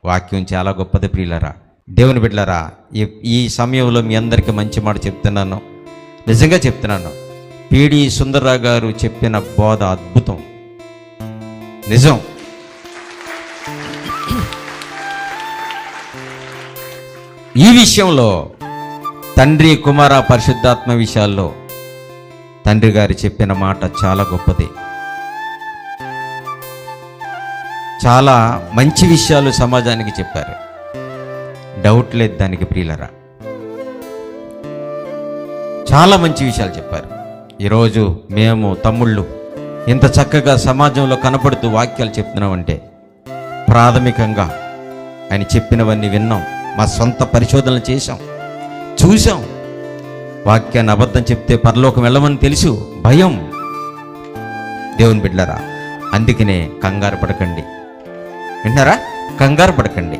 వాక్యం చాలా గొప్పది ప్రియులరా, దేవుని బిడ్డలారా. ఈ సమయంలో మీ అందరికీ మంచి మాట చెప్తున్నాను, నిజంగా చెప్తున్నాను. పిడి సుందర్రావు గారు చెప్పిన బోధ అద్భుతం, నిజం. ఈ విషయంలో తండ్రి కుమార పరిశుద్ధాత్మ విషయాల్లో తండ్రి గారు చెప్పిన మాట చాలా గొప్పది. చాలా మంచి విషయాలు సమాజానికి చెప్పారు, డౌట్ లేదు దానికి ప్రియులరా. చాలా మంచి విషయాలు చెప్పారు. ఈరోజు మేము తమ్ముళ్ళు ఇంత చక్కగా సమాజంలో కనపడుతూ వాక్యాలు చెప్తున్నామంటే ప్రాథమికంగా ఆయన చెప్పినవన్నీ విన్నాం, మా సొంత పరిశోధనలు చేశాం, చూసాం. వాక్యాన్ని అబద్ధం చెప్తే పరలోకం వెళ్ళమని తెలుసు, భయం. దేవుని బిడ్డలారా, అందుకనే కంగారు పడకండి. విన్నారా? కంగారు పడకండి.